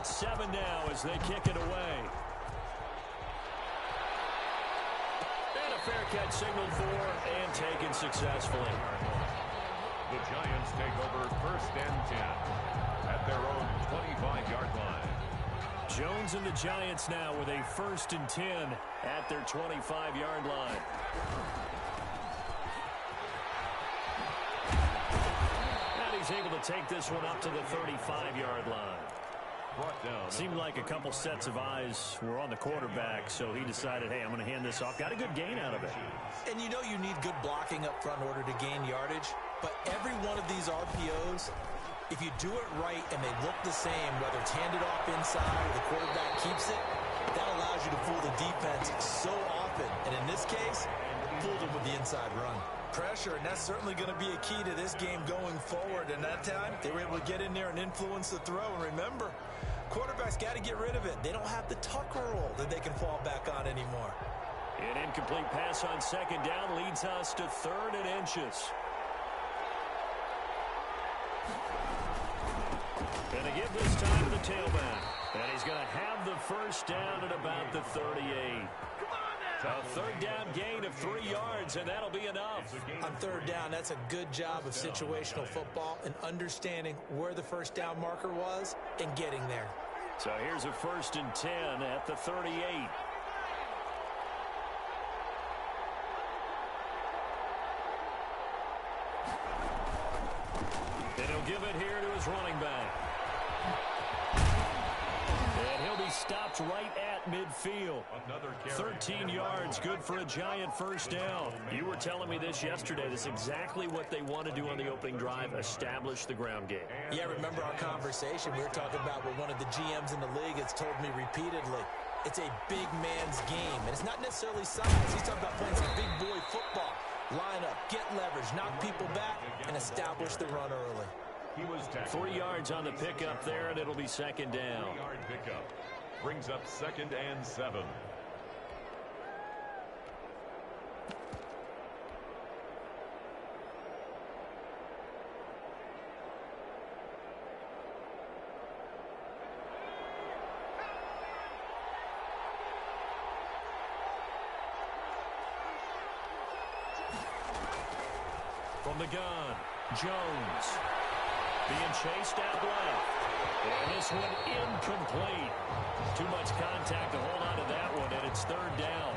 at 7 now as they kick it away. And a fair catch signaled for and taken successfully. The Giants take over 1st and 10 at their own 25-yard line. Jones and the Giants now with a 1st and 10 at their 25-yard line. And he's able to take this one up to the 35-yard line. Seemed like a couple sets of eyes were on the quarterback, so he decided, hey, I'm going to hand this off. Got a good gain out of it. And you know you need good blocking up front in order to gain yardage, but every one of these RPOs, if you do it right and they look the same, whether it's handed off inside or the quarterback keeps it, that allows you to fool the defense so often. And in this case, fooled them with the inside run. Pressure, and that's certainly going to be a key to this game going forward. And that time, they were able to get in there and influence the throw. And remember, quarterbacks got to get rid of it. They don't have the tuck roll that they can fall back on anymore. An incomplete pass on 2nd down leads us to 3rd and inches. And to give this time to the tailback. And he's going to have the 1st down at about the 38. A 3rd down gain of 3 yards, and that'll be enough. On 3rd down, that's a good job of situational football and understanding where the 1st down marker was and getting there. So here's a 1st and 10 at the 38. And he'll give it here to his running back. And he'll be stopped right at midfield. 13 yards, good for a Giant 1st down. You were telling me this yesterday. This is exactly what they want to do on the opening drive, establish the ground game. Yeah, remember our conversation. We were talking about what one of the GMs in the league has told me repeatedly. It's a big man's game, and it's not necessarily size. He's talking about playing some big boy football. Line up, get leverage, knock people back, and establish the run early. 3 yards on the pickup there, and it'll be 2nd down. 3-yard pickup brings up 2nd and 7. From the gun, Jones. Being chased out left. And this one incomplete. Too much contact to hold on to that one, and it's 3rd down.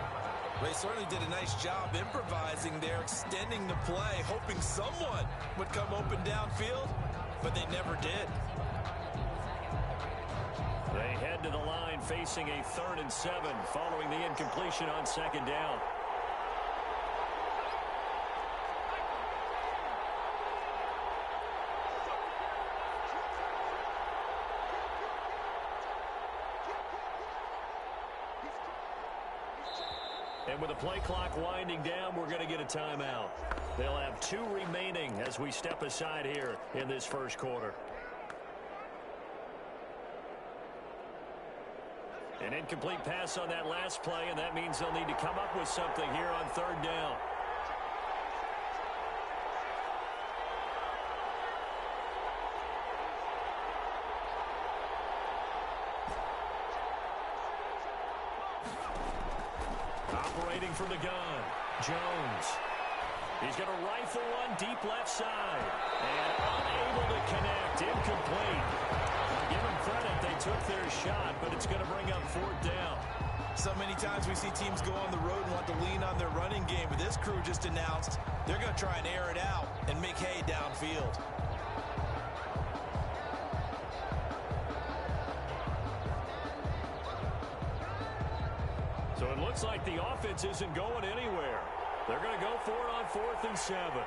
They certainly did a nice job improvising there, extending the play, hoping someone would come open downfield, but they never did. They head to the line facing a 3rd and 7 following the incompletion on 2nd down. And with the play clock winding down, we're going to get a timeout. They'll have 2 remaining as we step aside here in this 1st quarter. An incomplete pass on that last play, and that means they'll need to come up with something here on 3rd down. Operating from the gun, Jones. He's going to rifle one deep left side. And unable to connect, incomplete. Now give them credit, they took their shot, but it's going to bring up 4th down. So many times we see teams go on the road and want to lean on their running game, but this crew just announced they're going to try and air it out and make hay downfield. So it looks like the offense isn't going anywhere. They're going to go for it on 4th and 7.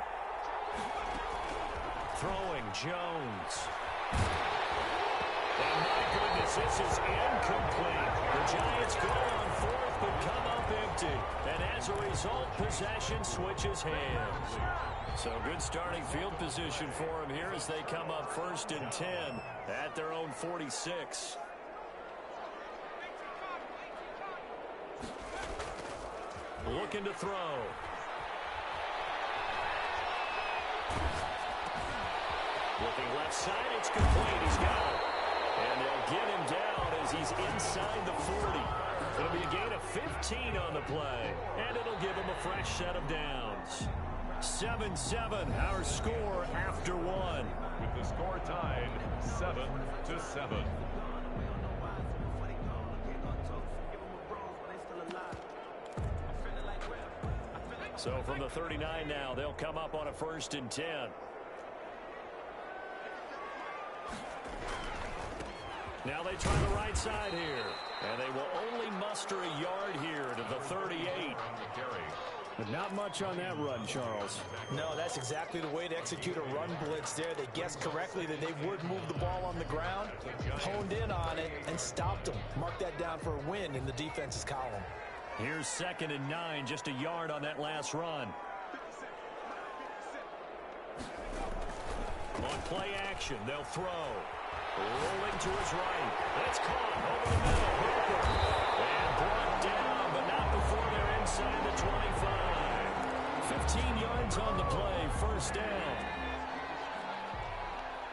Throwing, Jones. And my goodness, this is incomplete. The Giants go on 4th but come up empty. And as a result, possession switches hands. So good starting field position for them here as they come up 1st and 10 at their own 46. Looking to throw. Looking left side, it's complete. He's got it. And they'll get him down as he's inside the 40. It'll be a gain of 15 on the play, and it'll give him a fresh set of downs. 7-7, our score after one. With the score tied 7-7. So from the 39 now, they'll come up on a 1st and 10. Now they try the right side here. And they will only muster a yard here to the 38. But not much on that run, Charles. No, that's exactly the way to execute a run blitz there. They guessed correctly that they would move the ball on the ground, honed in on it, and stopped them. Mark that down for a win in the defense's column. Here's 2nd and 9, just a yard on that last run. On play action, they'll throw. Rolling to his right. That's caught over the middle. Hooper. And brought down, but not before they're inside the 25. 15 yards on the play. 1st down.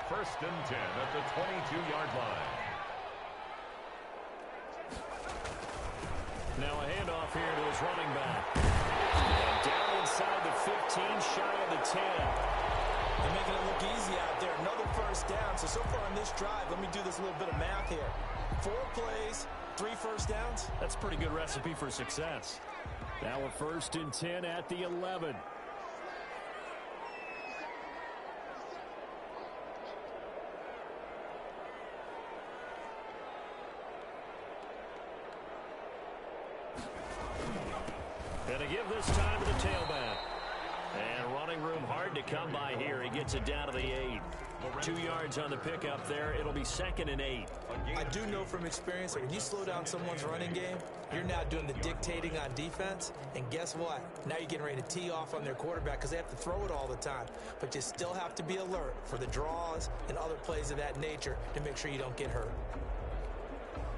1st and 10 at the 22-yard line. Now a handoff here to his running back. And down inside the 15, shy of the 10. They're making it look easy out there. Another 1st down. So far on this drive, let me do this little bit of math here. 4 plays, 3 1st downs. That's a pretty good recipe for success. Now a 1st and 10 at the 11. Gonna give this time to the tailback. And running room hard to come by here. He gets it down to the 8. 2 yards on the pickup there. It'll be 2nd and 8. I do know from experience that when you slow down someone's running game, you're now doing the dictating on defense. And guess what? Now you're getting ready to tee off on their quarterback because they have to throw it all the time. But you still have to be alert for the draws and other plays of that nature to make sure you don't get hurt.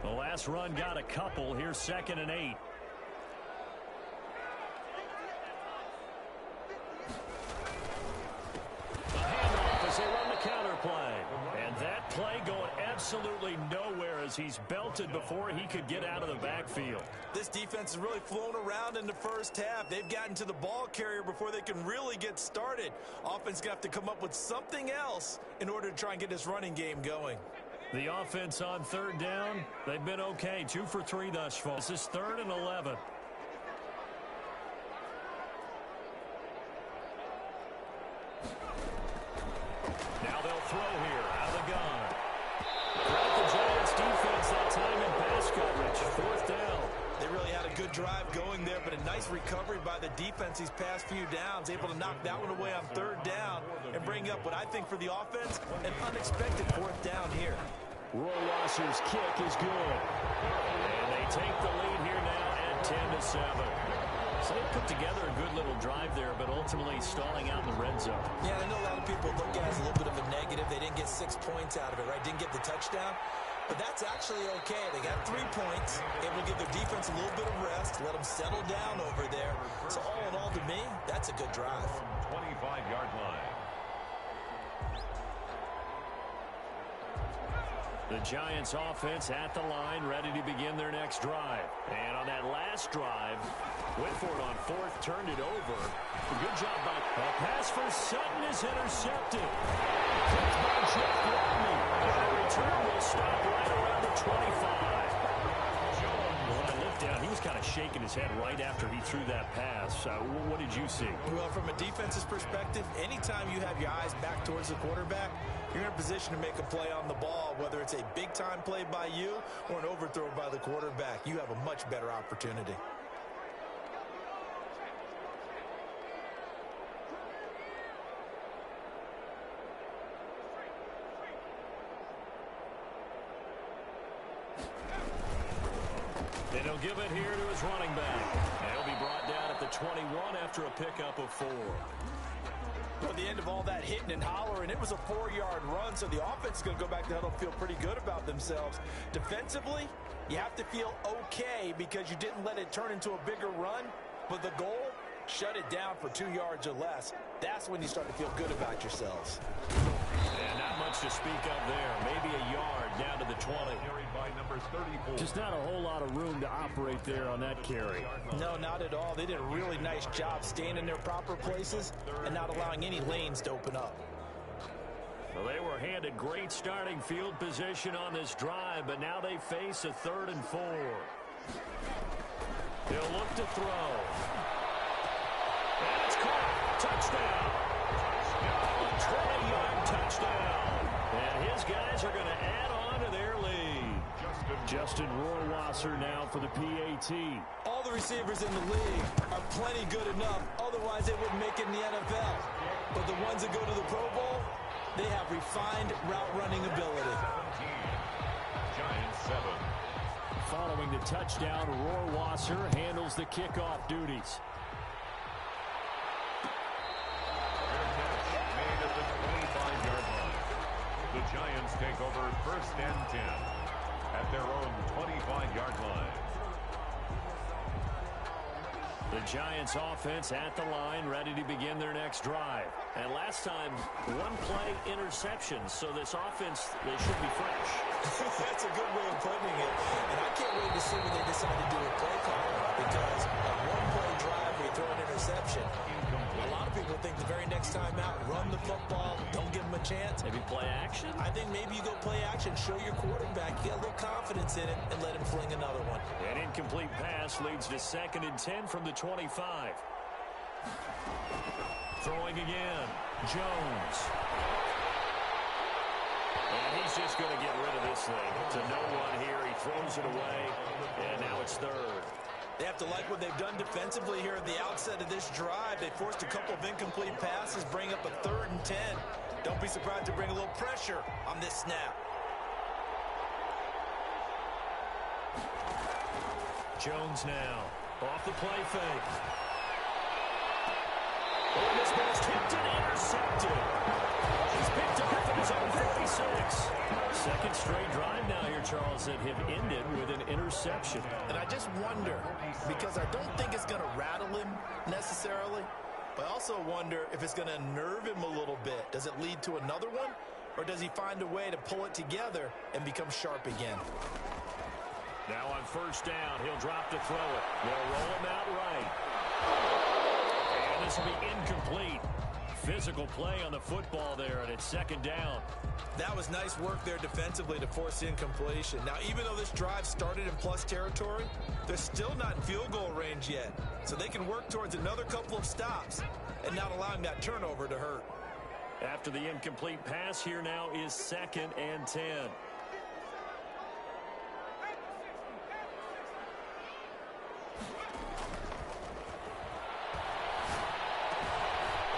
The last run got a couple. Here's 2nd and 8. They run the counter play. And that play going absolutely nowhere as he's belted before he could get out of the backfield. This defense has really flown around in the 1st half. They've gotten to the ball carrier before they can really get started. Offense going to have to come up with something else in order to try and get this running game going. The offense on 3rd down, they've been okay. 2 for 3 thus far. This is 3rd and 11. Now they'll throw here out of the gun. Got the Giants defense that time in pass coverage. 4th down. They really had a good drive going there, but a nice recovery by the defense these past few downs. Able to knock that one away on 3rd down and bring up what I think for the offense, an unexpected 4th down here. Roy Wasser's kick is good. And they take the lead here now at 10-7. So they put together a good little drive there, but ultimately stalling out in the red zone. Yeah, I know a lot of people look at it as a little bit of a negative. They didn't get 6 points out of it, right? Didn't get the touchdown. But that's actually okay. They got 3 points. Able to give their defense a little bit of rest, let them settle down over there. So all in all, to me, that's a good drive. 25-yard line. The Giants offense at the line, ready to begin their next drive. And on that last drive, went for it on 4th, turned it over. Good job by a pass for Sutton is intercepted. Catch by Jeff Rodney. And the return will stop right around the 25. When I looked down, he was kind of shaking his head right after he threw that pass. What did you see? Well, from a defense's perspective, anytime you have your eyes back towards the quarterback, you're in a position to make a play on the ball, whether it's a big-time play by you or an overthrow by the quarterback. You have a much better opportunity. And he'll give it here to his running back. And he'll be brought down at the 21 after a pickup of 4. Well, at the end of all that hitting and hollering, it was a 4-yard run, so the offense is going to go back to the huddle and feel pretty good about themselves. Defensively, you have to feel okay because you didn't let it turn into a bigger run, but the goal, shut it down for 2 yards or less. That's when you start to feel good about yourselves. And not much yards to speak of there. Maybe a yard down to the 20. Carried by number 34. Just not a whole lot of room to operate there on that carry. No, not at all. They did a really nice job staying in their proper places and not allowing any lanes to open up. Well, they were handed great starting field position on this drive, but now they face a 3rd and 4. He'll look to throw. And it's caught. Touchdown. 20-yard touchdown. And his guys are going to add on to their lead. Justin Rohrwasser now for the PAT. All the receivers in the league are plenty good enough. Otherwise, they wouldn't make it in the NFL. But the ones that go to the Pro Bowl, they have refined route running ability. 17. Giants 7. Following the touchdown, Rohrwasser handles the kickoff duties. Made at the 25-yard line. The Giants take over 1st and 10 at their own 25-yard line. The Giants offense at the line, ready to begin their next drive. And last time, 1 play interception, so this offense, they should be fresh. That's a good way of putting it. And I can't wait to see what they decide to do with play calling, because a 1-play drive where you throw an interception, a lot of people think the very next time out, run the football, don't give them a chance. Maybe play action? I think maybe you go play action, show your quarterback, you got a little confidence in it, and let him fling another one. An incomplete pass leads to 2nd and 10 from the 25. Throwing again. Jones. And he's just going to get rid of this thing. To no one here. He throws it away. And now it's 3rd. They have to like what they've done defensively here at the outset of this drive. They forced a couple of incomplete passes, bring up a 3rd and 10. Don't be surprised to bring a little pressure on this snap. Jones now. Off the play fake. And this ball's tipped and intercepted. He's picked up at his own 46. 2nd straight drive now here, Charles, that have ended with an interception. And I just wonder, because I don't think it's going to rattle him necessarily, but I also wonder if it's going to nerve him a little bit. Does it lead to another one, or does he find a way to pull it together and become sharp again? Now on 1st down, he'll drop to throw it. They'll roll him out right. And this will be incomplete. Physical play on the football there, and it's 2nd down. That was nice work there defensively to force incompletion. Now, even though this drive started in plus territory, they're still not in field goal range yet. So they can work towards another couple of stops and not allowing that turnover to hurt. After the incomplete pass, here now is 2nd and 10.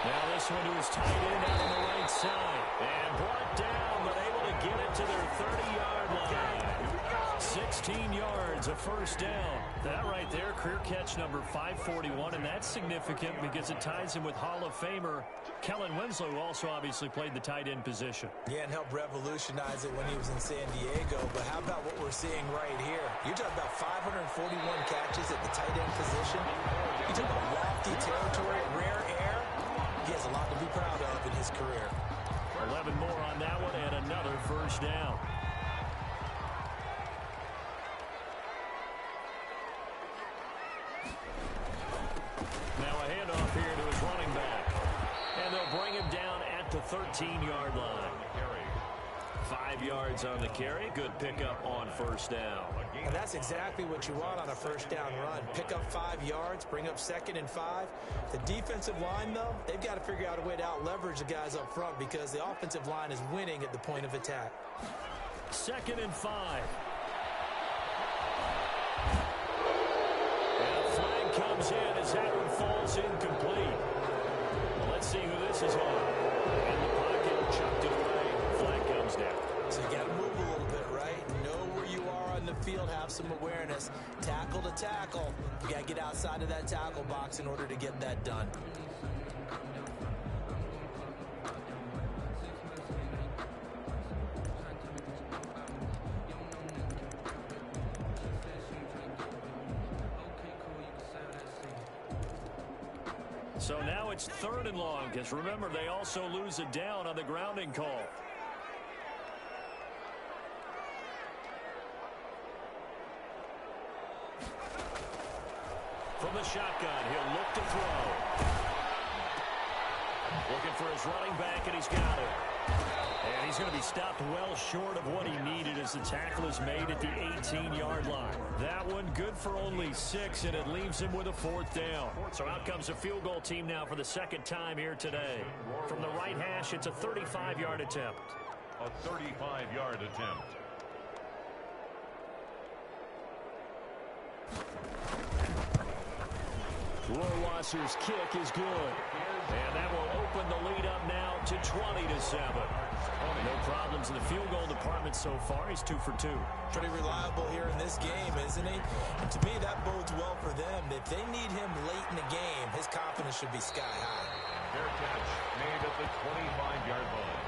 Now this one to his tight end out on the right side. And brought down, but able to get it to their 30-yard line. 16 yards, a 1st down. That right there, career catch number 541, and that's significant because it ties him with Hall of Famer Kellen Winslow, who also obviously played the tight end position. Yeah, and helped revolutionize it when he was in San Diego. But how about what we're seeing right here? You're talking about 541 catches at the tight end position. You're talking about lofty territory, rare air. He has a lot to be proud of in his career. 11 more on that one and another 1st down. Now a handoff here to his running back. And they'll bring him down at the 13-yard line. 5 yards on the carry. Good pickup on 1st down. And that's exactly what you want on a 1st down run. Pick up 5 yards, bring up 2nd and 5. The defensive line, though, they've got to figure out a way to out-leverage the guys up front because the offensive line is winning at the point of attack. 2nd and 5. And a flag comes in as that one falls incomplete. Well, let's see who this is on. In the pocket, chucked it away. Flag comes down. So you got to move a little bit, right? Know where you are on the field, have some awareness. Tackle to tackle. You got to get outside of that tackle box in order to get that done. So now it's 3rd and long, because remember, they also lose it down on the grounding call. From the shotgun, he'll look to throw. Looking for his running back, and he's got it. And he's going to be stopped well short of what he needed as the tackle is made at the 18-yard line. That one good for only 6, and it leaves him with a 4th down. So out comes a field goal team now for the 2nd time here today. From the right hash, it's a 35-yard attempt. A 35-yard attempt. Rohrwasser's kick is good. And that will open the lead up now to 20-7. No problems in the field goal department so far. He's 2 for 2. Pretty reliable here in this game, isn't he? And to me, that bodes well for them. If they need him late in the game, his confidence should be sky high. Fair catch made at the 25-yard line.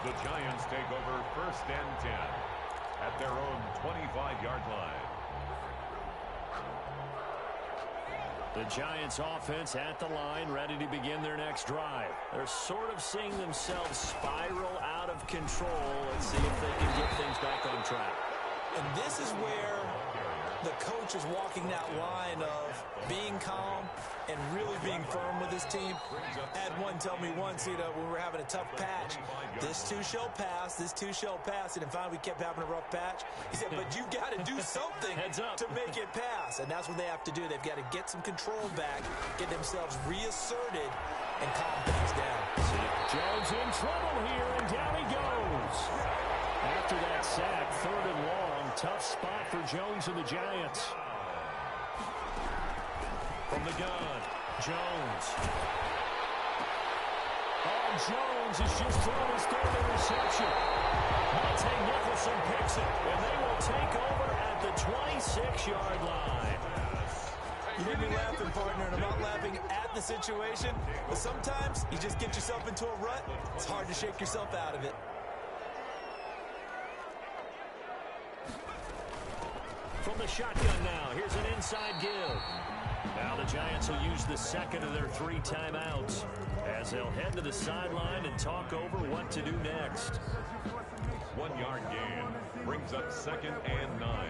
The Giants take over 1st and 10 at their own 25-yard line. The Giants offense at the line, ready to begin their next drive. They're sort of seeing themselves spiral out of control. Let's see if they can get things back on track. And this is where the coach is walking that line of being calm and really being firm with his team. I had one tell me once, when we were having a tough patch, this too shall pass, this too shall pass. And finally we kept having a rough patch. He said, but you got to do something to make it pass. And that's what they have to do. They've got to get some control back, get themselves reasserted, and calm things down. Jones in trouble here, and down he goes. After that sack, 3rd and long, tough spot for Jones and the Giants. From the gun, Jones. Oh, Jones has just thrown his 3rd interception. Monte Nicholson picks it, and they will take over at the 26-yard line. You may be laughing, partner, and I'm not laughing at the situation, but sometimes you just get yourself into a rut. It's hard to shake yourself out of it. From the shotgun now, here's an inside give. Now the Giants will use the 2nd of their 3 timeouts as they'll head to the sideline and talk over what to do next. 1-yard gain brings up 2nd and 9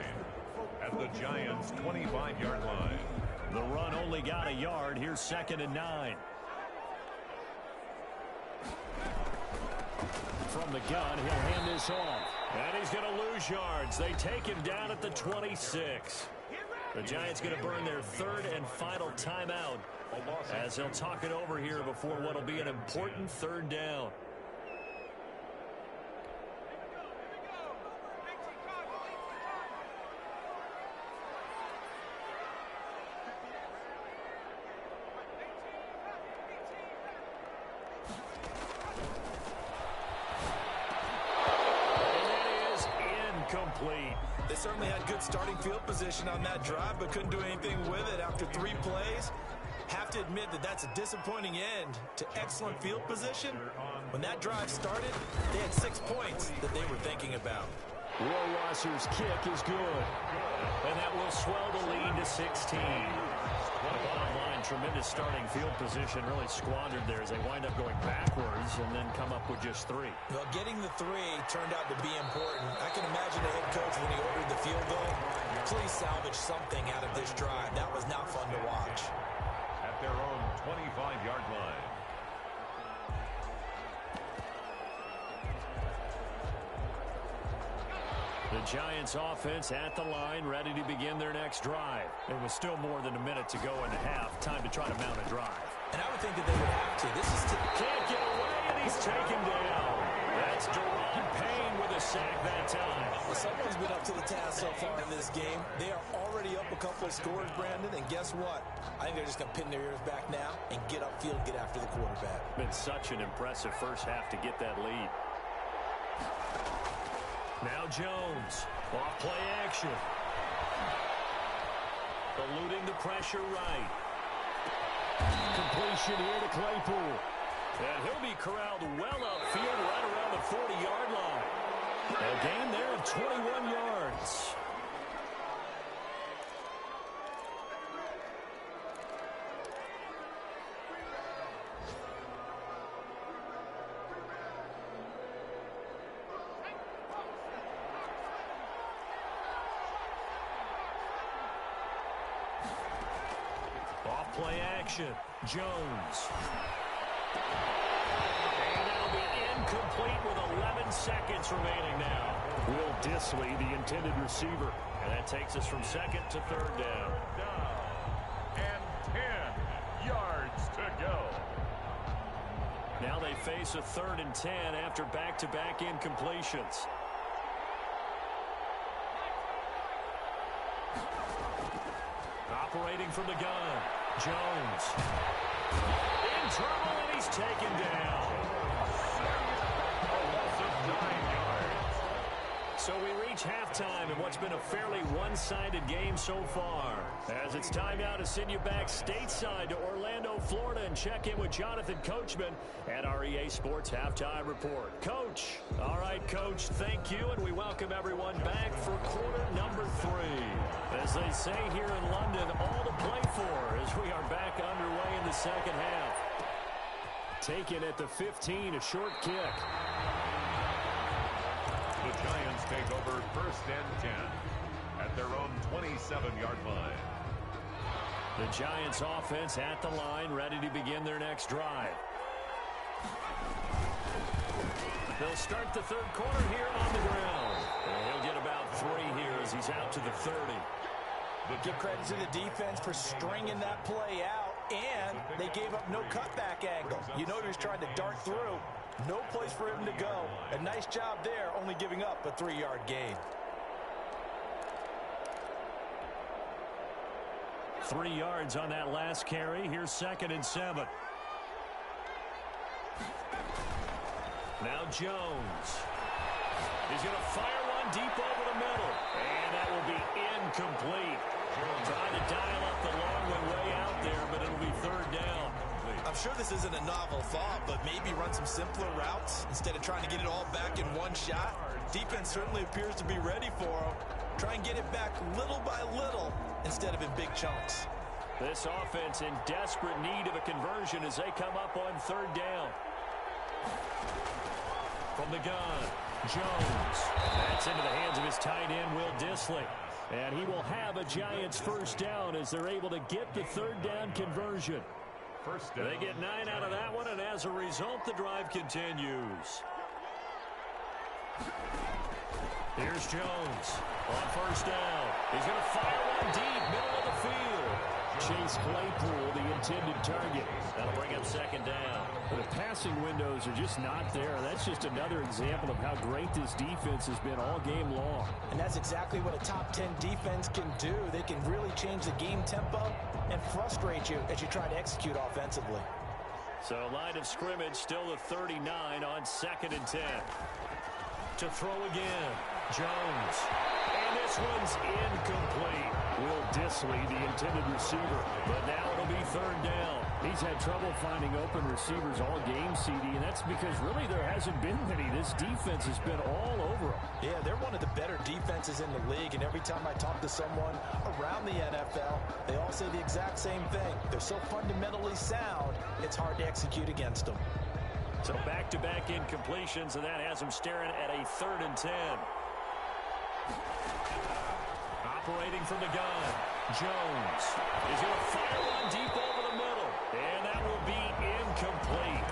at the Giants' 25-yard line. The run only got a yard. Here's 2nd and 9. From the gun, he'll hand this off. And he's going to lose yards. They take him down at the 26. The Giants going to burn their 3rd and final timeout as they'll talk it over here before what will be an important 3rd down. Complete. They certainly had good starting field position on that drive, but couldn't do anything with it after 3 plays. Have to admit that that's a disappointing end to excellent field position. When that drive started, they had 6 points that they were thinking about. Rohrwasser's kick is good. And that will swell the lead to 16. Bottom line, tremendous starting field position, really squandered there as they wind up going backwards and then come up with just 3. Well, getting the 3 turned out to be important. I can imagine the head coach when he ordered the field goal. Please salvage something out of this drive. That was not fun to watch. At their own 25-yard line. The Giants offense at the line, ready to begin their next drive. It was still more than a minute to go in the half. Time to try to mount a drive. And I would think that they would have to. This is can't get away, and he's taken down. That's Deron Payne with a sack that time. Well, someone's been up to the task so far in this game. They are already up a couple of scores, Brandon, and guess what? I think they're just going to pin their ears back now and get upfield, get after the quarterback. Been such an impressive first half to get that lead. Now Jones, off play action. Eluding the pressure right. Completion here to Claypool. And he'll be corralled well upfield right around the 40-yard line. A gain there of 21 yards. Play action. Jones. And that'll be incomplete with 11 seconds remaining now. Will Dissly, the intended receiver. And that takes us from second to third down. And 10 yards to go. Now they face a 3rd and 10 after back-to-back incompletions. Operating from the gun. Jones. In trouble, and he's taken down. A loss of 9 yards. So we reach halftime in what's been a fairly one-sided game so far. As it's time now to send you back stateside to Orlando, Florida, and check in with Jonathan Coachman at our EA Sports Halftime Report. Coach. All right, Coach, thank you, and we welcome everyone back for quarter number 3. As they say here in London, all to play for as we are back underway in the second half. Taken at the 15, a short kick. The Giants take over 1st and 10 at their own 27-yard line. The Giants offense at the line, ready to begin their next drive. They'll start the 3rd quarter here on the ground. And he'll get about 3 here as he's out to the 30. Give credit to the defense for stringing that play out, and they gave up no cutback angle. You know he was trying to dart through. No place for him to go. A nice job there, only giving up a 3-yard gain. 3 yards on that last carry. Here's 2nd and 7. Now Jones. He's going to fire one deep over the middle. And that will be incomplete. Trying to dial up the long way out there, but it'll be 3rd down. I'm sure this isn't a novel thought, but maybe run some simpler routes instead of trying to get it all back in one shot. Defense certainly appears to be ready for him. Try and get it back little by little instead of in big chunks. This offense in desperate need of a conversion as they come up on 3rd down. From the gun, Jones. That's into the hands of his tight end, Will Dissly. And he will have a Giants 1st down as they're able to get the 3rd down conversion. First down. They get 9 out of that one, and as a result, the drive continues. Here's Jones on 1st down. He's going to fire one deep, middle of the field. Chase Claypool, the intended target. That'll bring up 2nd down. The passing windows are just not there. That's just another example of how great this defense has been all game long. And that's exactly what a top 10 defense can do. They can really change the game tempo and frustrate you as you try to execute offensively. So line of scrimmage still the 39 on 2nd and 10. To throw again, Jones. And this one's incomplete. Will Dissly, the intended receiver. But now it'll be 3rd down. He's had trouble finding open receivers all game, CD, and that's because really there hasn't been many. This defense has been all over them. Yeah, they're one of the better defenses in the league, and every time I talk to someone around the NFL, they all say the exact same thing. They're so fundamentally sound, it's hard to execute against them. So back-to-back incompletions, and that has them staring at a 3rd and 10. Operating from the gun, Jones is going to fire one deep over the middle, and that will be incomplete.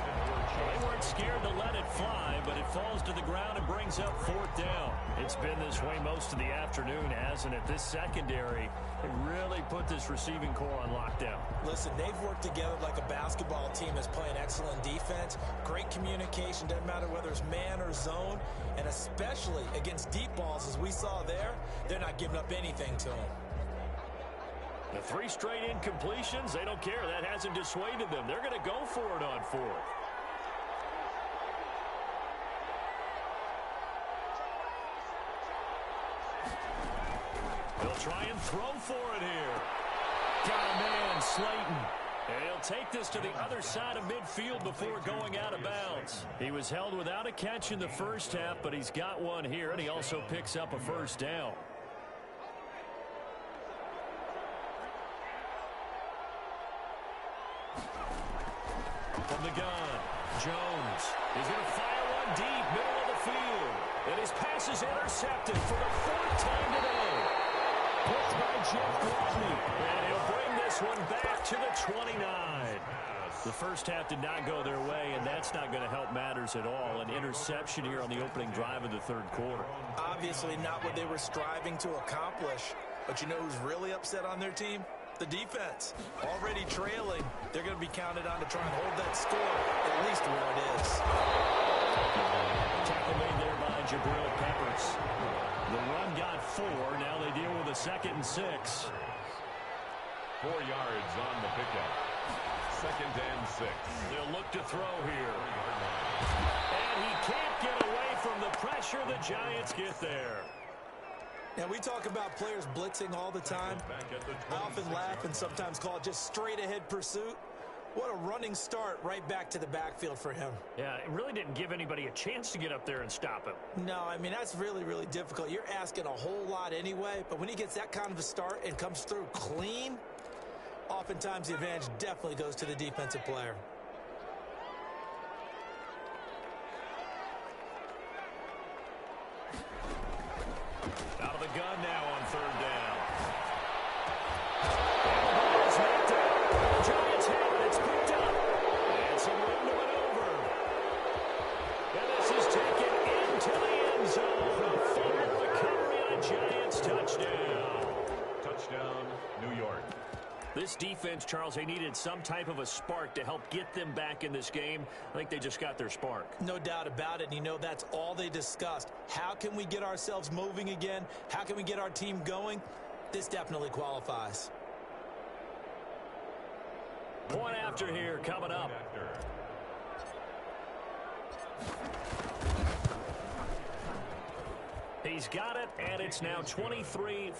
They weren't scared to let it fly, but it falls to the ground and brings up 4th down. It's been this way most of the afternoon, hasn't it? This secondary, it really put this receiving core on lockdown. Listen, they've worked together like a basketball team that's playing excellent defense. Great communication, doesn't matter whether it's man or zone, and especially against deep balls as we saw there, they're not giving up anything to them. The 3 straight incompletions, they don't care. That hasn't dissuaded them. They're going to go for it on 4th. They'll try and throw for it here. Got a man, Slayton. And he'll take this to the other side of midfield before going out of bounds. He was held without a catch in the first half, but he's got one here, and he also picks up a 1st down. From the gun, Jones. He's going to fire one deep, middle of the field. And his pass is intercepted for the 4th time today. Picked by And he'll bring this one back to the 29. The first half did not go their way, and that's not going to help matters at all. An interception here on the opening drive of the third quarter. Obviously not what they were striving to accomplish. But you know who's really upset on their team? The defense. Already trailing, they're going to be counted on to try and hold that score, at least where it is. Tackle made there by Jabril Peppers. The run got 4. Now they deal with a 2nd and 6. 4 yards on the pickup. 2nd and 6. They'll look to throw here. And he can't get away from the pressure. The Giants get there. Now, we talk about players blitzing all the time. I often laugh and sometimes call it just straight-ahead pursuit. What a running start right back to the backfield for him. Yeah, it really didn't give anybody a chance to get up there and stop him. No, I mean, that's really, really difficult. You're asking a whole lot anyway, but when he gets that kind of a start and comes through clean, oftentimes the advantage definitely goes to the defensive player. Out of the gun now on 3rd down. Giants have it. It's picked up. And some room to maneuver. And this is taken into the end zone. A fumble recovery and a Giants touchdown. Touchdown, New York. This defense, Charles, they needed some type of a spark to help get them back in this game. I think they just got their spark. No doubt about it. And you know, that's all they discussed. How can we get ourselves moving again? How can we get our team going? This definitely qualifies. Point after here coming up. He's got it, and it's now 23-14.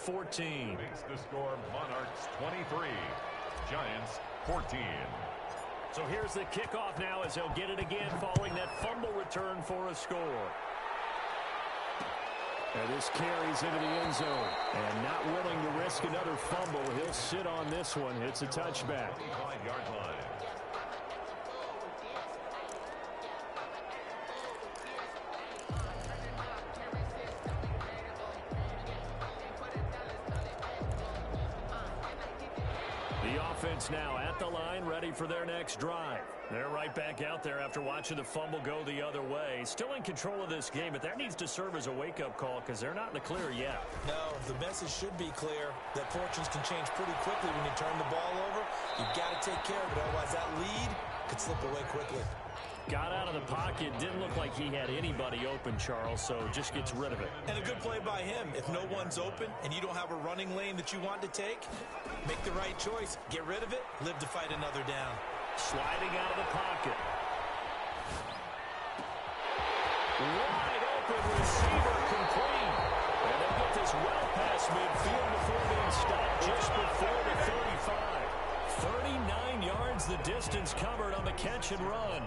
Makes the score Monarchs 23, Giants 14. So here's the kickoff now as he'll get it again following that fumble return for a score. And this carries into the end zone. And not willing to risk another fumble, he'll sit on this one. It's a touchback. 25-yard line. Offense now at the line, ready for their next drive. They're right back out there after watching the fumble go the other way. Still in control of this game, but that needs to serve as a wake-up call because they're not in the clear yet. No, the message should be clear that fortunes can change pretty quickly when you turn the ball over. You've got to take care of it, otherwise that lead could slip away quickly. Got out of the pocket. Didn't look like he had anybody open, Charles, so just gets rid of it. And a good play by him. If no one's open and you don't have a running lane that you want to take, make the right choice. Get rid of it. Live to fight another down. Sliding out of the pocket. Wide open receiver complete. And they'll get this well past midfield before being stopped just before the 35. 39 yards the distance covered on the catch and run.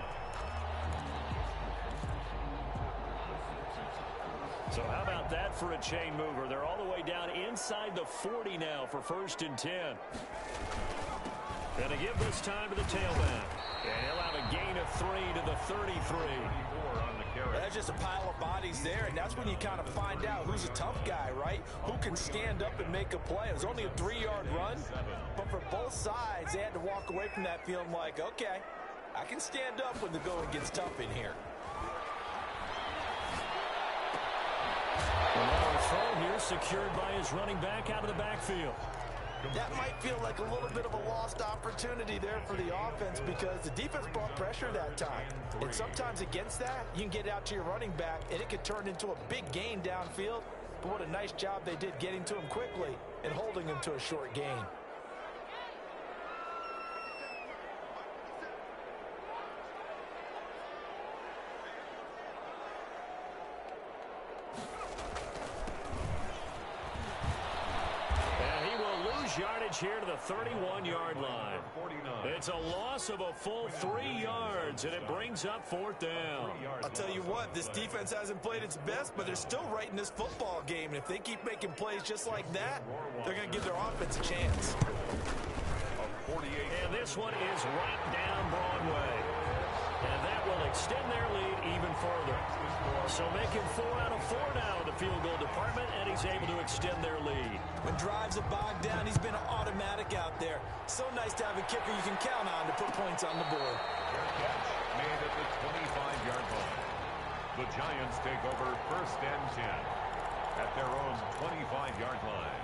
So how about that for a chain mover? They're all the way down inside the 40 now for 1st and 10. And to give this time to the tailback. And he'll have a gain of 3 to the 33. That's just a pile of bodies there, and that's when you kind of find out who's a tough guy, right? Who can stand up and make a play. It was only a 3-yard run, but for both sides, they had to walk away from that feeling like, okay, I can stand up when the going gets tough in here. Another throw here secured by his running back out of the backfield. That might feel like a little bit of a lost opportunity there for the offense because the defense brought pressure that time. And sometimes against that, you can get out to your running back, and it could turn into a big gain downfield. But what a nice job they did getting to him quickly and holding him to a short gain. Yardage here to the 31-yard line. It's a loss of a full 3 yards, and it brings up 4th down. I'll tell you what, this defense hasn't played its best, but they're still right in this football game. And if they keep making plays just like that, they're going to give their offense a chance. And this one is right down Broadway. And that will extend their lead even further. So making 4 out of 4 now in the field goal department, and he's able to extend their lead. When drives have bogged down, he's been an automatic out there. So nice to have a kicker you can count on to put points on the board. Fair catch made at the 25-yard line. The Giants take over 1st and 10 at their own 25-yard line.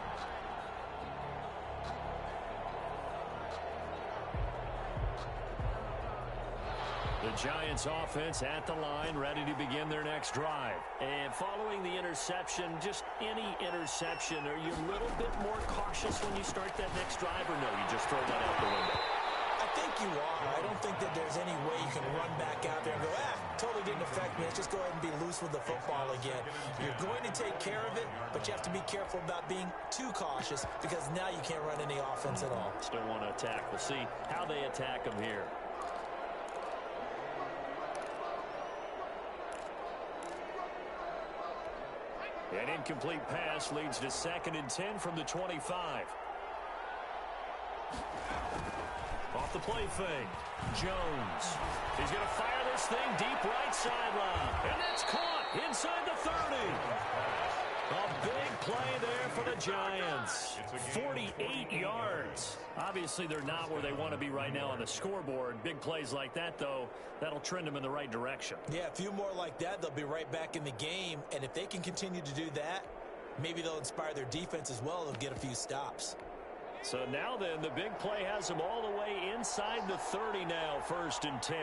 The Giants offense at the line, ready to begin their next drive. And following the interception, just any interception, are you a little bit more cautious when you start that next drive, or no, you just throw that out the window? I think you are. I don't think that there's any way you can run back out there and go, totally didn't affect me. Let's just go ahead and be loose with the football again. You're going to take care of it, but you have to be careful about being too cautious because now you can't run any offense at all. Still want to attack. We'll see how they attack them here. An incomplete pass leads to 2nd and 10 from the 25. Off the play fake. Jones. He's going to fire this thing deep right sideline. And that's caught inside the 30. A big play there for the Giants. 48 yards. Obviously, they're not where they want to be right now on the scoreboard. Big plays like that, though, that'll trend them in the right direction. Yeah, a few more like that, they'll be right back in the game. And if they can continue to do that, maybe they'll inspire their defense as well. They'll get a few stops. So now then, the big play has them all the way inside the 30 now, 1st and 10.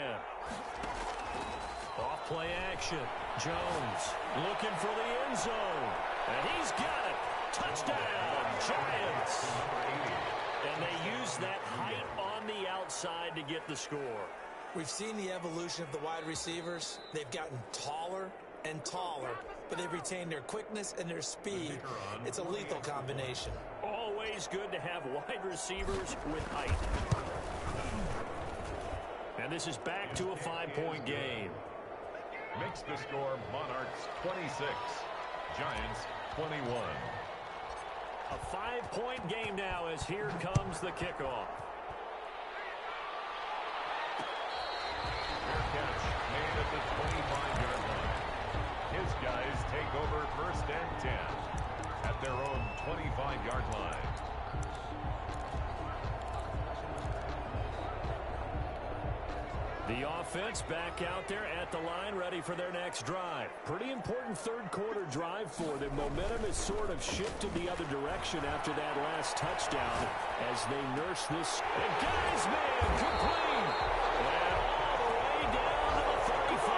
Off play action. Jones looking for the end zone. And he's got it. Touchdown, Giants. And they use that height on the outside to get the score. We've seen the evolution of the wide receivers. They've gotten taller and taller, but they've retained their quickness and their speed. It's a lethal combination. Always good to have wide receivers with height. And this is back to a 5-point game. Makes the score Monarchs 26, Giants 21. A 5-point game now as here comes the kickoff. Fair catch made at the 25-yard line. His guys take over 1st and 10 at their own 25-yard line. The offense back out there at the line, ready for their next drive. Pretty important 3rd quarter drive for them. Momentum has sort of shifted the other direction after that last touchdown as they nurse this. And guys, man, complete. And all the way down to the 35.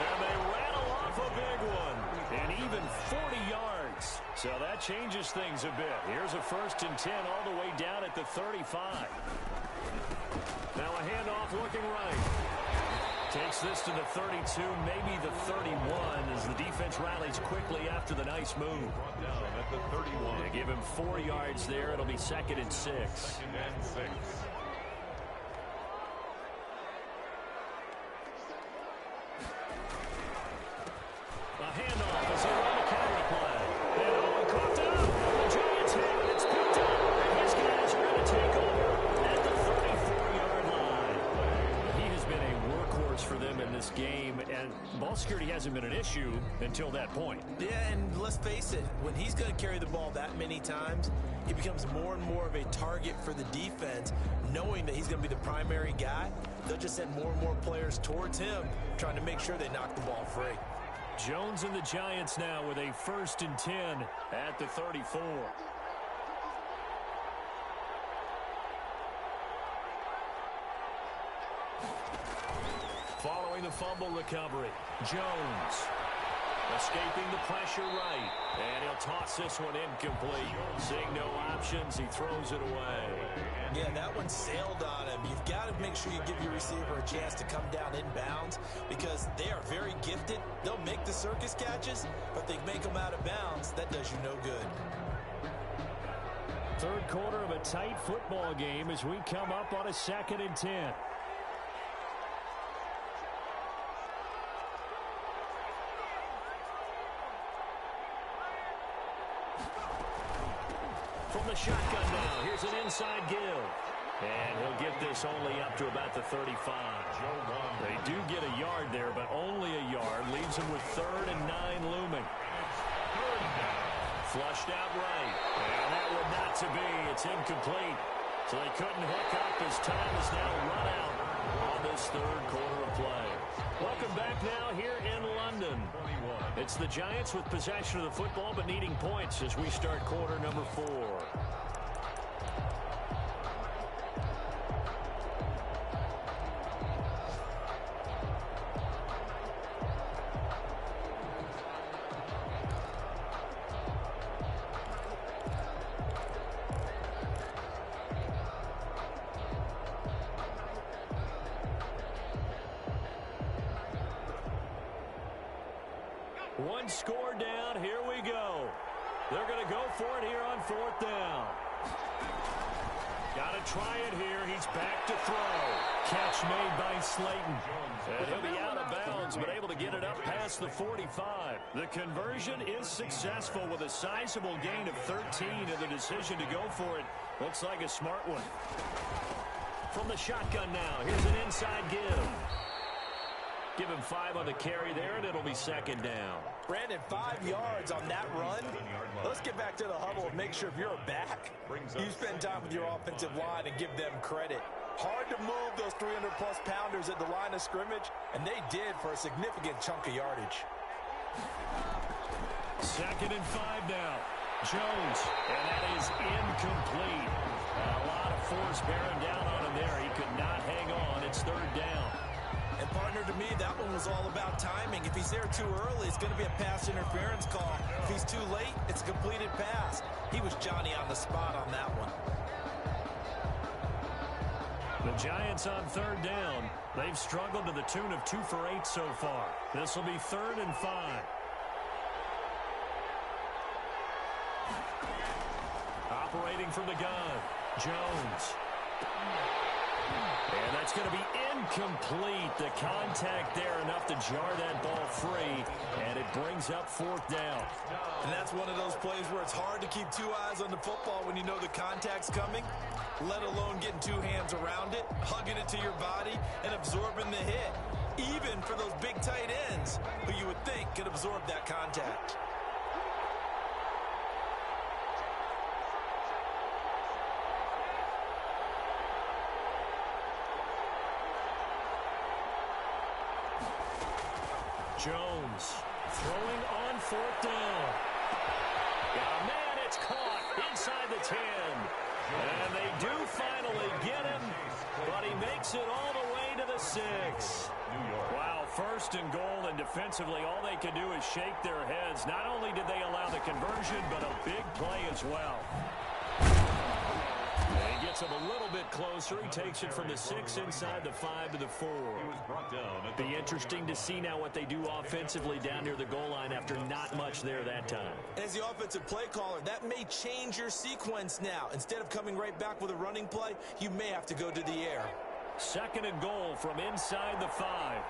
And they rattle off a big one. And even 40 yards. So that changes things a bit. Here's a 1st and 10 all the way down at the 35. Now a handoff looking right. Takes this to the 32, maybe the 31 as the defense rallies quickly after the nice move. Brought down at the 31. They give him 4 yards there. It'll be 2nd and 6. 2nd and 6. A handoff as they run the counter play. And coughed it up. The Giants have it. It's picked up. And his guys are going to take over at the 34-yard line. He has been a workhorse for them in this game, and ball security hasn't been an issue until that point. Yeah, and let's face it, when he's going to carry the ball that many times, he becomes more and more of a target for the defense, knowing that he's going to be the primary guy. They'll just send more and more players towards him, trying to make sure they knock the ball free. Jones and the Giants now with a 1st and 10 at the 34. Following the fumble recovery, Jones escaping the pressure right, and he'll toss this one incomplete. Seeing no options, he throws it away. Yeah, that one sailed on him. You've got to make sure you give your receiver a chance to come down inbounds because they are very gifted. They'll make the circus catches, but they make them out of bounds. That does you no good. 3rd quarter of a tight football game as we come up on a 2nd and 10. From the shotgun now, here's an inside give. And he'll get this only up to about the 35. They do get a yard there, but only a yard. Leaves him with 3rd and 9 looming. Flushed out right. And that would not to be. It's incomplete. So they couldn't hook up as time is now run out on this third quarter of play. Welcome back now here in London. It's the Giants with possession of the football but needing points as we start quarter number 4. One score down. Here we go. They're going to go for it here on 4th down. Got to try it here. He's back to throw. Catch made by Slayton. And he'll be out of bounds, but able to get it up past the 45. The conversion is successful with a sizable gain of 13, and the decision to go for it looks like a smart one. From the shotgun now, here's an inside give. Give him 5 on the carry there, and it'll be 2nd down. Brandon, 5 yards on that run. Let's get back to the huddle and make sure if you're a back, you spend time with your offensive line and give them credit. Hard to move those 300-plus pounders at the line of scrimmage, and they did for a significant chunk of yardage. 2nd and 5 now. Jones, and that is incomplete. A lot of force bearing down on him there. He could not hang on. It's 3rd down. And, partner, to me, that one was all about timing. If he's there too early, it's going to be a pass interference call. If he's too late, it's a completed pass. He was Johnny on the spot on that one. The Giants on 3rd down. They've struggled to the tune of 2 for 8 so far. This will be 3rd and 5. Operating from the gun, Jones. And that's going to be incomplete. The contact there enough to jar that ball free, and it brings up 4th down. And that's one of those plays where it's hard to keep 2 eyes on the football when you know the contact's coming, let alone getting 2 hands around it, hugging it to your body, and absorbing the hit, even for those big tight ends who you would think could absorb that contact. Jones throwing on 4th down. Got a man, it's caught inside the 10. And they do finally get him, but he makes it all the way to the 6. Wow, 1st and goal, and defensively all they can do is shake their heads. Not only did they allow the conversion, but a big play as well. And he gets him a little bit closer. He takes it from the 6 inside the 5 to the 4. Be interesting to see now what they do offensively down near the goal line after not much there that time. As the offensive play caller, that may change your sequence now. Instead of coming right back with a running play, you may have to go to the air. 2nd and goal from inside the 5.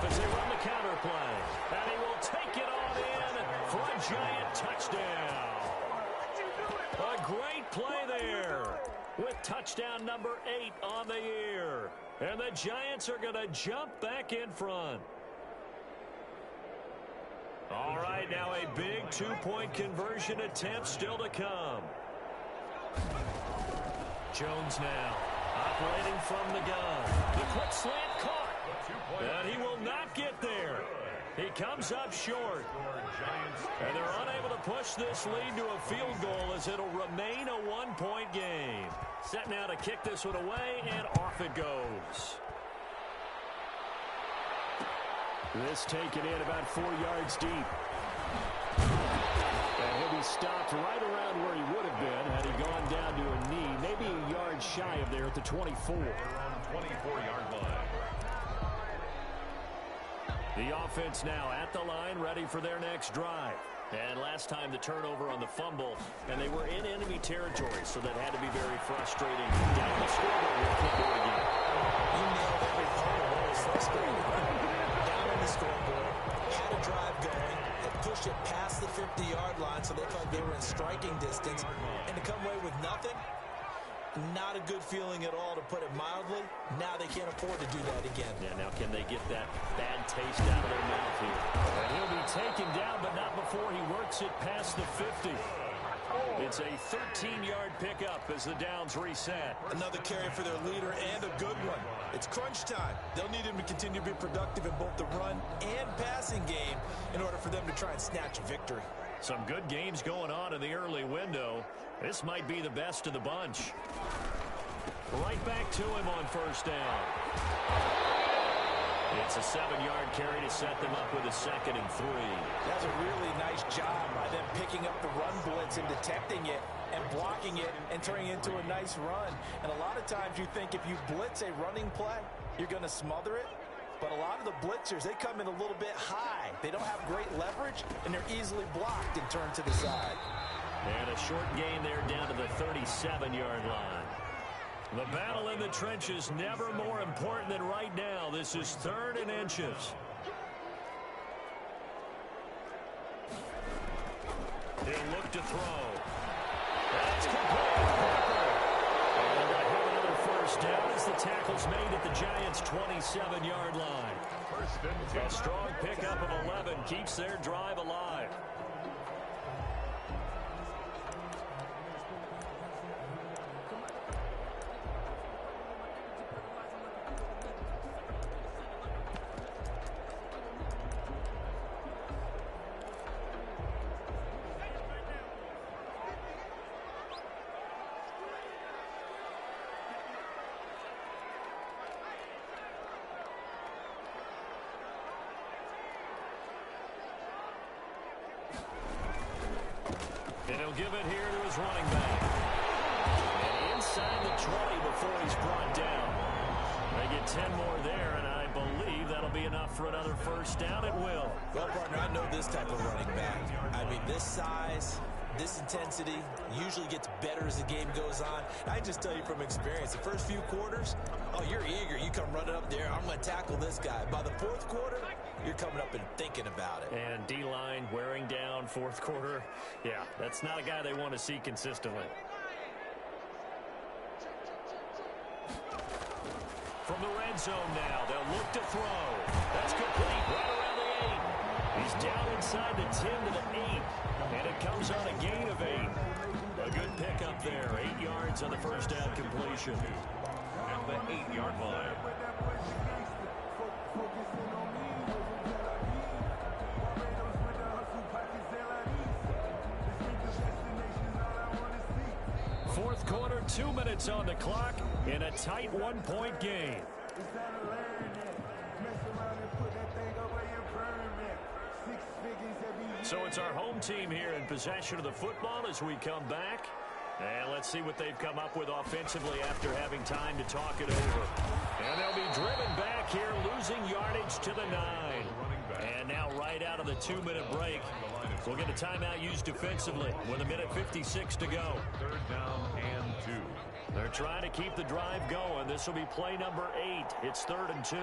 As they run the counter play. And he will take it on in for a Giant touchdown. A great play there with touchdown number 8 on the year. And the Giants are going to jump back in front. All right, now a big 2-point conversion attempt still to come. Jones now operating from the gun. The quick slant caught. And he will not get there. He comes up short. And they're unable to push this lead to a field goal as it'll remain a 1-point game. Set now to kick this one away, and off it goes. This taken in about 4 yards deep. And he'll be stopped right around where he would have been had he gone down to a knee, maybe a yard shy of there at the 24. Around 24-yard line. The offense now at the line, ready for their next drive. And last time the turnover on the fumble, and they were in enemy territory, so that had to be very frustrating. Down the scoreboard, we can't do it again. You nailed every part of what was frustrating. Down on the scoreboard, had a drive going, had put push it past the 50-yard line so they felt they were in striking distance, and to come away with nothing, not a good feeling at all, to put it mildly. Now they can't afford to do that again. Yeah, now can they get that bad taste out of their mouth here? And he'll be taken down, but not before he works it past the 50. It's a 13-yard pickup as the downs reset. Another carry for their leader, and a good one. It's crunch time. They'll need him to continue to be productive in both the run and passing game in order for them to try and snatch a victory. Some good games going on in the early window. This might be the best of the bunch. Right back to him on first down. It's a 7-yard carry to set them up with a 2nd and 3. That's a really nice job by them picking up the run blitz and detecting it and blocking it and turning it into a nice run. And a lot of times you think if you blitz a running play, you're going to smother it. But a lot of the blitzers, they come in a little bit high. They don't have great leverage, and they're easily blocked and turned to the side. And a short gain there down to the 37-yard line. The battle in the trenches never more important than right now. This is 3rd and inches. He'll look to throw. That's complete. And they have another first down as the tackle's made at the Giants' 27-yard line. A strong pickup of 11 keeps their drive alive. And he'll give it here to his running back. And inside the 20 before he's brought down. They get 10 more there, and I believe that'll be enough for another first down. It will. Well, partner, I know this type of running back. I mean, this size, this intensity usually gets better as the game goes on. I just tell you from experience, the first few quarters, oh, you're eager. You come running up there, I'm going to tackle this guy. By the 4th quarter, you're coming up and thinking about it. And D-line wearing down 4th quarter. Yeah, that's not a guy they want to see consistently. From the red zone now, they'll look to throw. That's complete right around the 8. He's down inside the 10 to the 8. And it comes on a gain of 8. A good pickup there. 8 yards on the first down completion. At the 8-yard line. Fourth quarter, 2 minutes on the clock in a tight 1-point game. So it's our home team here in possession of the football as we come back. And let's see what they've come up with offensively after having time to talk it over. And they'll be driven back here, losing yardage to the 9. And now right out of the 2-minute break, we'll get a timeout used defensively with 1:56 to go. 3rd down and 2. They're trying to keep the drive going. This will be play number 8. It's 3rd and 2.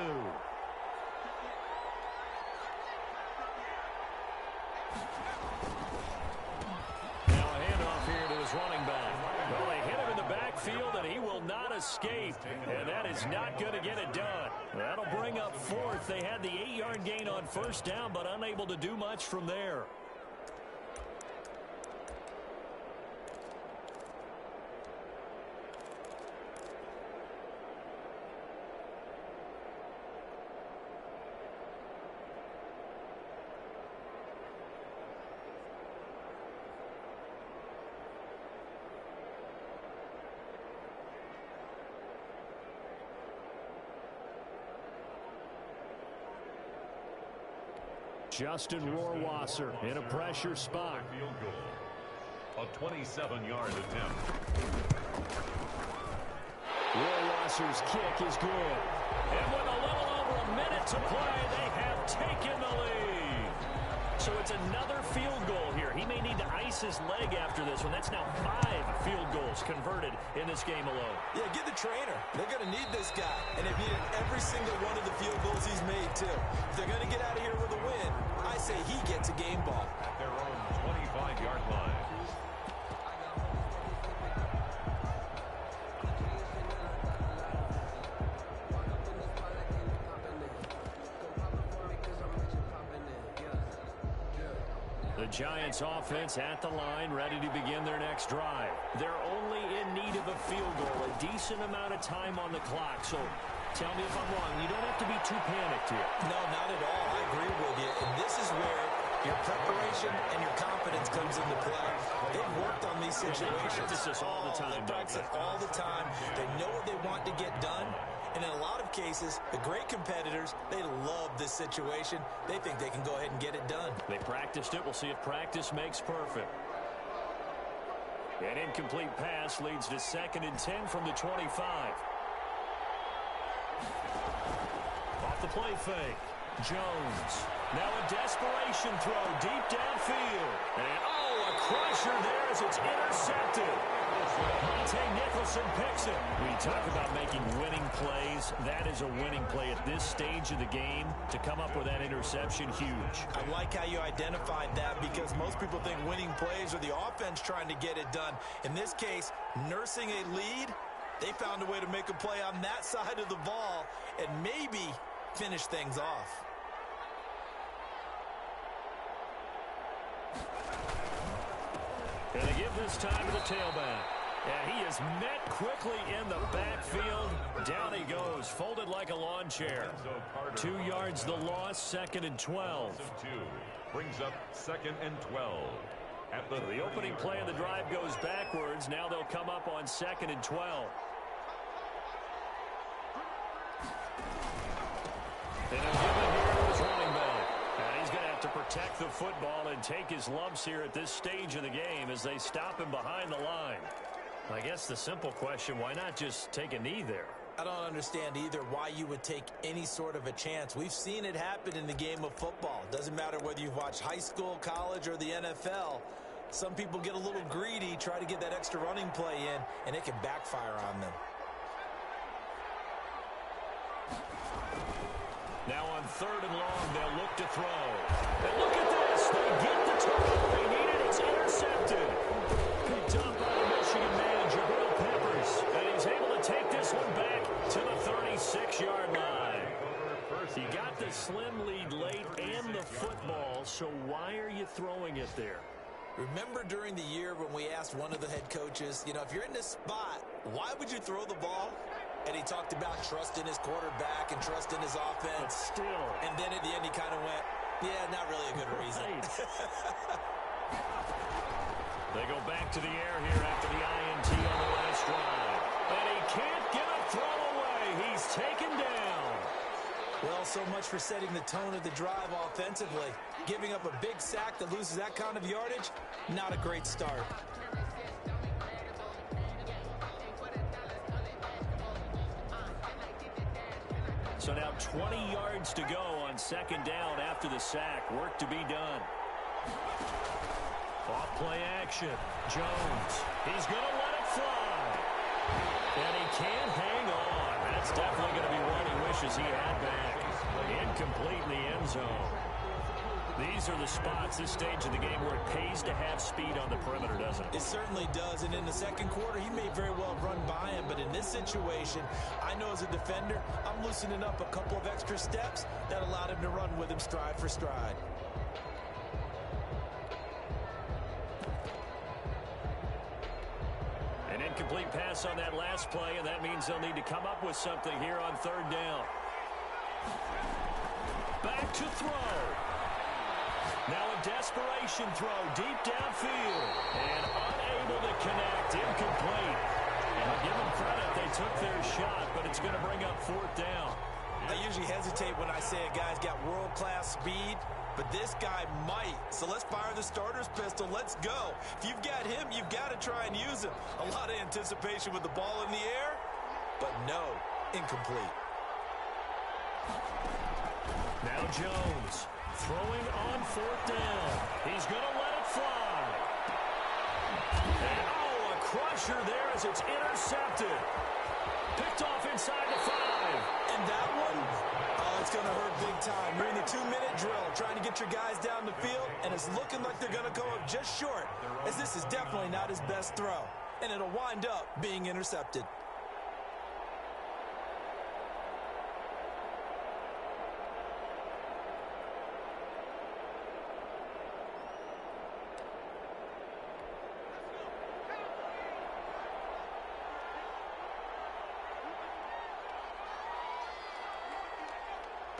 Now a handoff here to his running back. Well, they hit him in the backfield, and he will not escape. And that is not going to get it done. That'll bring up 4th. They had the 8-yard gain on first down, but unable to do much from there. Justin Rohrwasser in a pressure spot. Field goal. A 27-yard attempt. Rohrwasser's kick is good. And with a little over a minute to play, they have taken the lead. So it's another field goal here. He may need to ice his leg after this one. That's now 5 field goals converted in this game alone. Yeah, get the trainer. They're going to need this guy. And they've needed every single one of the field goals he's made, too. If they're going to get out of here with a win, I say he gets a game ball. At their own 25-yard line. The Giants offense at the line, ready to begin their next drive. They're only in need of a field goal, a decent amount of time on the clock. So tell me if I'm wrong. You don't have to be too panicked here. No, not at all. I agree with you. And this is where your preparation and your confidence comes into play. They've worked on these situations. They practice this all the time. They practice it all the time. They know what they want to get done. And in a lot of cases, the great competitors, they love this situation. They think they can go ahead and get it done. They practiced it. We'll see if practice makes perfect. An incomplete pass leads to 2nd and 10 from the 25. Off the play fake. Jones. Now a desperation throw deep downfield. And, a crusher there as it's intercepted. Monte Nicholson picks it. We talk about making winning plays. That is a winning play at this stage of the game. To come up with that interception, huge. I like how you identified that because most people think winning plays are the offense trying to get it done. In this case, nursing a lead, they found a way to make a play on that side of the ball and maybe finish things off. And they give this time to the tailback. And he is met quickly in the backfield. Down he goes, folded like a lawn chair. 2 yards the loss, 2nd and 12. Brings up 2nd and 12. At the opening play of the drive goes backwards. Now they'll come up on 2nd and 12. And he'll give it here to his running back. And he's going to have to protect the football and take his lumps here at this stage of the game as they stop him behind the line. I guess the simple question, why not just take a knee there? I don't understand either why you would take any sort of a chance. We've seen it happen in the game of football. Doesn't matter whether you've watched high school, college, or the NFL. Some people get a little greedy, try to get that extra running play in, and it can backfire on them. Now on 3rd and long, they'll look to throw. And look at this. They get the turnover they needed. It's intercepted. Picked up by the Michigan man, Jabril Peppers. And he's able to take this one back to the 36-yard line. You got the slim lead late and the football, so why are you throwing it there? Remember during the year when we asked one of the head coaches, if you're in this spot, why would you throw the ball? And he talked about trusting his quarterback and trusting his offense. But still. And then at the end he kind of went, yeah, not really a good reason. They go back to the air here after the INT on the last drive. And he can't get a throw away. He's taken down. Well, so much for setting the tone of the drive offensively. Giving up a big sack that loses that kind of yardage, not a great start. So now 20 yards to go on 2nd down after the sack. Work to be done. Off play action. Jones. He's going to let it fly. And he can't hang on. That's definitely going to be one he wishes he had back. Incomplete in the end zone. These are the spots, this stage of the game, where it pays to have speed on the perimeter, doesn't it? It certainly does, and in the second quarter, he may very well run by him, but in this situation, I know as a defender, I'm loosening up a couple of extra steps that allowed him to run with him stride for stride. An incomplete pass on that last play, and that means they'll need to come up with something here on 3rd down. Back to throw. Now a desperation throw deep downfield. And unable to connect. Incomplete. And I'll give them credit. They took their shot, but it's going to bring up 4th down. I usually hesitate when I say a guy's got world-class speed, but this guy might. So let's fire the starter's pistol. Let's go. If you've got him, you've got to try and use him. A lot of anticipation with the ball in the air, but no, incomplete. Now Jones. Throwing on 4th down. He's going to let it fly. And, a crusher there as it's intercepted. Picked off inside the 5. And that one, it's going to hurt big time. You're in the 2-minute drill trying to get your guys down the field, and it's looking like they're going to go up just short, as this is definitely not his best throw. And it'll wind up being intercepted.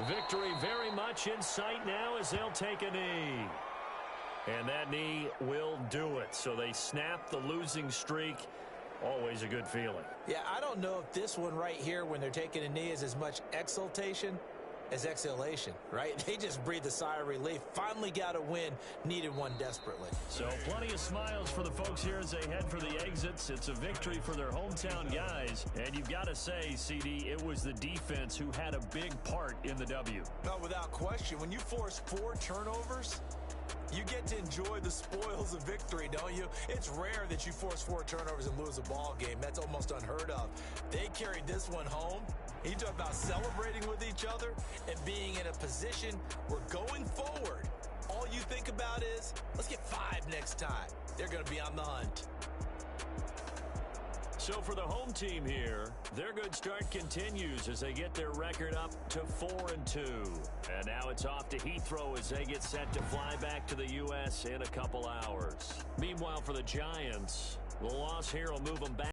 Victory very much in sight now as they'll take a knee. And that knee will do it. So they snap the losing streak. Always a good feeling. Yeah, I don't know if this one right here when they're taking a knee is as much exultation as exhalation, right? They just breathe a sigh of relief. Finally got a win. Needed one desperately. So plenty of smiles for the folks here as they head for the exits. It's a victory for their hometown guys. And you've got to say, CD, it was the defense who had a big part in the W. No, without question. When you force 4 turnovers, you get to enjoy the spoils of victory, don't you? It's rare that you force 4 turnovers and lose a ball game. That's almost unheard of. They carried this one home. You talk about celebrating with each other and being in a position where going forward, all you think about is, let's get 5 next time. They're going to be on the hunt. So for the home team here, their good start continues as they get their record up to 4-2. And now it's off to Heathrow as they get set to fly back to the U.S. in a couple hours. Meanwhile, for the Giants, the loss here will move them back.